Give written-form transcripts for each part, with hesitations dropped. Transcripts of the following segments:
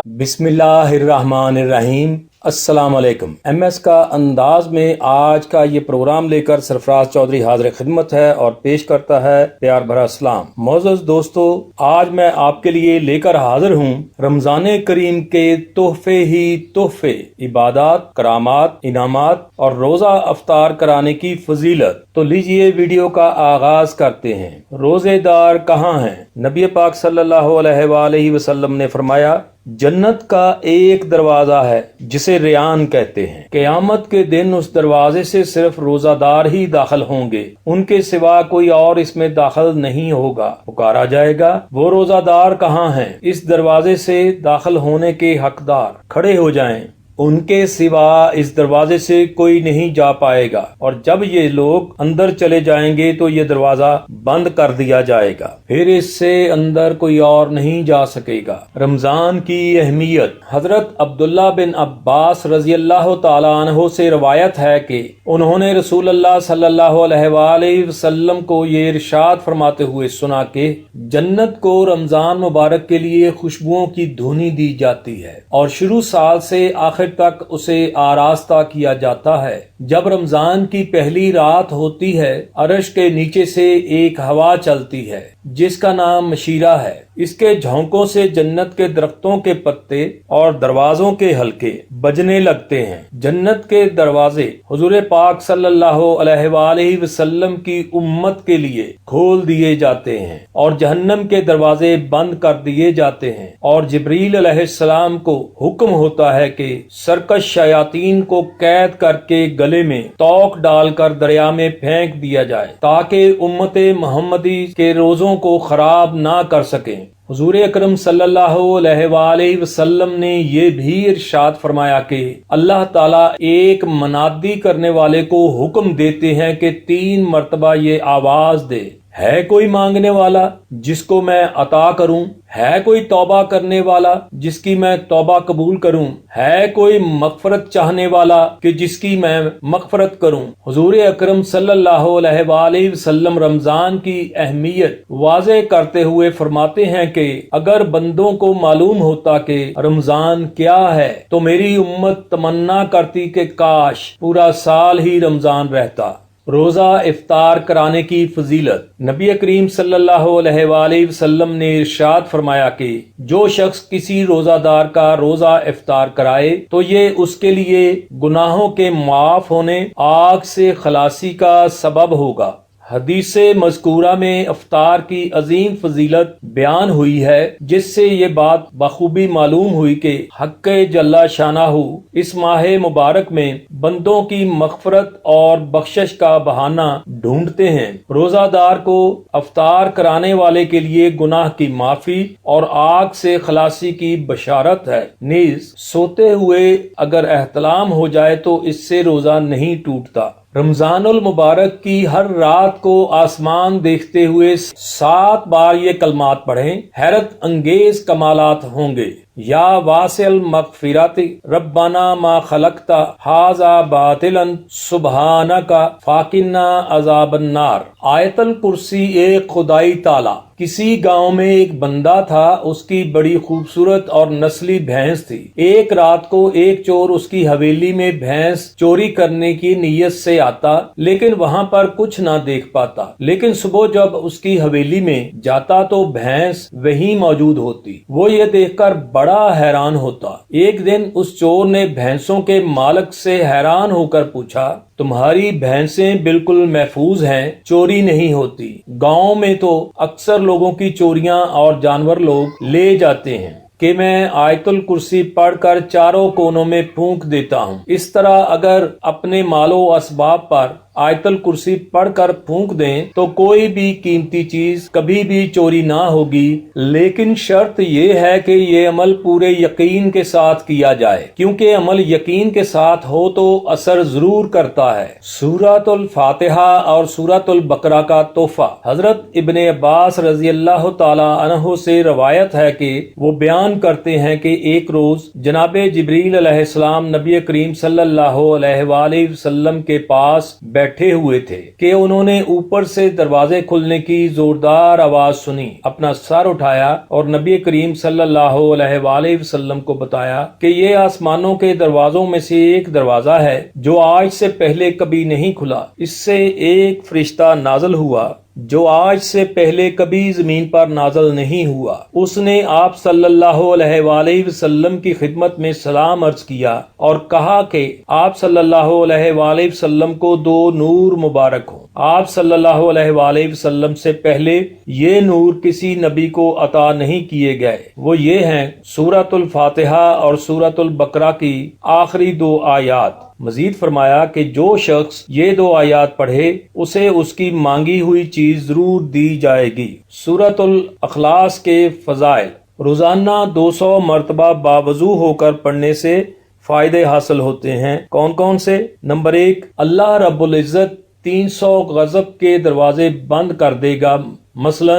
बिस्मिल्लाहिर्रहमानिर्रहीम। अस्सलाम वालेकुम। MS का अंदाज में आज का ये प्रोग्राम लेकर सरफराज चौधरी हाजिर खिदमत है और पेश करता है प्यार भरा सलाम। मोअज़्ज़ज़ दोस्तों, आज मैं आपके लिए लेकर हाजिर हूँ रमजान करीम के तोहफे ही तोहफे, इबादत, करामात, इनामात और रोजा अफ्तार कराने की फजीलत। तो लीजिए वीडियो का आगाज करते हैं। रोजेदार कहाँ हैं? नबी पाक सल्लल्लाहु अलैहि वसल्लम ने फरमाया, जन्नत का एक दरवाजा है जिसे रियान कहते हैं। क़यामत के दिन उस दरवाजे से सिर्फ रोजादार ही दाखिल होंगे, उनके सिवा कोई और इसमें दाखिल नहीं होगा। पुकारा जाएगा, वो रोजादार कहाँ हैं? इस दरवाजे से दाखिल होने के हकदार खड़े हो जाएं। उनके सिवा इस दरवाजे से कोई नहीं जा पाएगा और जब ये लोग अंदर चले जाएंगे तो ये दरवाजा बंद कर दिया जाएगा, फिर इससे अंदर कोई और नहीं जा सकेगा। रमजान की अहमियत। हजरत अब्दुल्ला बिन अब्बास रजी अल्लाह तआला अन्हु से रवायत है कि उन्होंने रसूल अल्लाह सल्लल्लाहु अलैहि वसल्लम को ये इरशाद फरमाते हुए सुना कि जन्नत को रमजान मुबारक के लिए खुशबुओं की धुनी दी जाती है और शुरू साल से आखिर तक उसे आरास्ता किया जाता है। जब रमजान की पहली रात होती है, अर्श के नीचे से एक हवा चलती है जिसका नाम मशीरा है। इसके झोंकों से जन्नत के दरख्तों के पत्ते और दरवाजों के हल्के बजने लगते हैं। जन्नत के दरवाजे हुजूर पाक सल्लल्लाहु अलैहि वसल्लम की उम्मत के लिए खोल दिए जाते हैं और जहन्नम के दरवाजे बंद कर दिए जाते हैं और जिब्रील अलैहिस्सलाम को हुक्म होता है कि सरकश शयातीन को कैद करके गले में तोक डालकर दरिया में फेंक दिया जाए ताकि उम्मते मोहम्मदी के रोजों को खराब ना कर सकें। हुजूर अकरम सल्लल्लाहु अलैहि वसल्लम ने ये भी इरशाद फरमाया कि अल्लाह ताला एक मनादी करने वाले को हुक्म देते हैं कि 3 मर्तबा ये आवाज दे, है कोई मांगने वाला जिसको मैं अता करूं? है कोई तौबा करने वाला जिसकी मैं तौबा कबूल करूं? है कोई मगफरत चाहने वाला कि जिसकी मैं मगफरत करूं? हुजूर अकरम सल्लल्लाहु अलैहि वसल्लम रमजान की अहमियत वाज़े करते हुए फरमाते हैं कि अगर बंदों को मालूम होता कि रमजान क्या है तो मेरी उम्मत तमन्ना करती कि काश पूरा साल ही रमजान रहता। रोजा इफ्तार कराने की फजीलत। नबी करीम सल्लल्लाहु अलैहि वसल्लम ने इरशाद फरमाया कि जो शख्स किसी रोजादार का रोजा इफ्तार कराए तो ये उसके लिए गुनाहों के माफ होने, आग से खलासी का सबब होगा। हदीस मज़कूरा में इफ्तार की अजीम फजीलत बयान हुई है, जिससे ये बात बखूबी मालूम हुई कि हक़ जल्ला शानाहू इस माह मुबारक में बंदों की मग़फ़रत और बख्शिश का बहाना ढूंढते हैं। रोजादार को इफ्तार कराने वाले के लिए गुनाह की माफी और आग से खलासी की बशारत है। नीज़ सोते हुए अगर एहतलाम हो जाए तो इससे रोजा नहीं टूटता। रमजानुल मुबारक की हर रात को आसमान देखते हुए 7 बार ये कलमात पढ़ें, हैरत अंगेज कमालात होंगे। या वासिल मगफिराती रब्बाना मा खलकता हाजा बातिलन सुबहानका फाकिन्ना अजाबन्नार। आयतल कुर्सी एक खुदाई ताला। किसी गांव में एक बंदा था, उसकी बड़ी खूबसूरत और नस्ली भैंस थी। एक रात को एक चोर उसकी हवेली में भैंस चोरी करने की नीयत से आता, लेकिन वहां पर कुछ ना देख पाता। लेकिन सुबह जब उसकी हवेली में जाता तो भैंस वहीं मौजूद होती। वो ये देखकर बड़ा हैरान होता। एक दिन उस चोर ने भैंसों के मालिक से हैरान होकर पूछा, तुम्हारी भैंसें बिल्कुल महफूज हैं, चोरी नहीं होती। गांव में तो अक्सर लोगों की चोरियां और जानवर लोग ले जाते हैं कि मैं आयतुल कुर्सी पढ़कर चारों कोनों में फूंक देता हूँ। इस तरह अगर अपने मालो असबाब पर आयतुल कुर्सी पढ़कर फूंक दें तो कोई भी कीमती चीज कभी भी चोरी ना होगी, लेकिन शर्त ये है कि ये अमल पूरे यकीन के साथ किया जाए, क्योंकि अमल यकीन के साथ हो तो असर जरूर करता है। सूरतुल फातिहा और सूरतुल बकरा का तोहफा। हजरत इब्ने अब्बास रजी अल्लाह तआला अन्हु से रवायत है कि वो बयान करते हैं कि एक रोज जनाबे जिब्रील अलैहिस्सलाम नबी करीम सल्लल्लाहु अलैहि वसल्लम के पास بیٹھے ہوئے تھے کہ انہوں نے اوپر سے دروازے کھلنے کی زوردار آواز سنی، اپنا سر اٹھایا اور نبی کریم صلی اللہ علیہ وآلہ وسلم کو بتایا کہ یہ آسمانوں کے دروازوں میں سے ایک دروازہ ہے جو آج سے پہلے کبھی نہیں کھلا، اس سے ایک فرشتہ نازل ہوا جو آج سے پہلے کبھی زمین پر نازل نہیں ہوا۔ اس نے آپ صلی اللہ علیہ وآلہ وسلم کی خدمت میں سلام عرض کیا اور کہا کہ آپ صلی اللہ علیہ وآلہ وسلم کو 2 نور مبارک ہوں۔ آپ صلی اللہ علیہ وآلہ وسلم سے پہلے یہ نور کسی نبی کو عطا نہیں کیے گئے، وہ یہ ہیں سورۃ الفاتحہ اور سورۃ البقرہ کی آخری 2 آیات۔ مزید فرمایا کہ جو شخص یہ 2 آیات پڑھے اسے اس کی مانگی ہوئی چیز ضرور دی جائے گی۔ سورۃ الاخلاص کے فضائل: روزانہ 200 مرتبہ باوضو ہو کر پڑھنے سے فائدے حاصل ہوتے ہیں۔ کون کون سے؟ نمبر 1، اللہ رب العزت 300 غضب کے دروازے بند کر دے گا، مثلا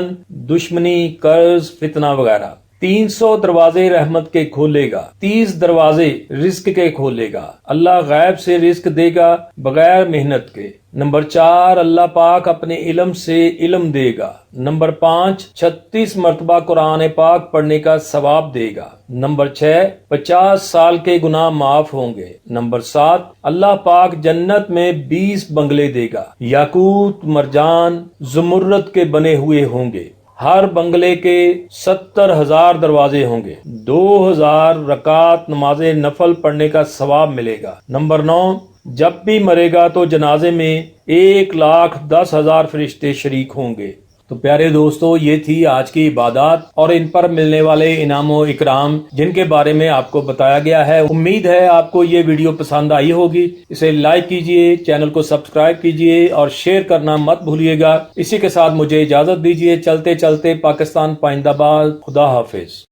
دشمنی، قرض، فتنہ وغیرہ۔ 300 دروازے رحمت کے کھولے گا، 30 دروازے رزق کے کھولے گا، اللہ غیب سے رزق دے گا بغیر محنت کے۔ نمبر 4، اللہ پاک اپنے علم سے علم دے گا۔ نمبر 5، 36 مرتبہ قرآن پاک پڑھنے کا ثواب دے گا۔ نمبر 6، 50 سال کے گناہ معاف ہوں گے۔ نمبر 7، اللہ پاک جنت میں 20 بنگلے دے گا، یاقوت، مرجان، زمرد کے بنے ہوئے ہوں گے۔ ہر بنگلے کے 70,000 دروازے ہوں گے۔ 2000 رکعت نماز نفل پڑھنے کا ثواب ملے گا۔ نمبر 9، جب بھی مرے گا تو جنازے میں 1,10,000 فرشتے شریک ہوں گے۔ تو پیارے دوستو، یہ تھی آج کی عبادات اور ان پر ملنے والے انعام و اکرام جن کے بارے میں آپ کو بتایا گیا ہے۔ امید ہے آپ کو یہ ویڈیو پسند آئی ہوگی۔ اسے لائک کیجئے، چینل کو سبسکرائب کیجئے اور شیئر کرنا مت بھولیے گا۔ اسی کے ساتھ مجھے اجازت دیجئے، چلتے چلتے پاکستان پائندہ باد، خدا حافظ۔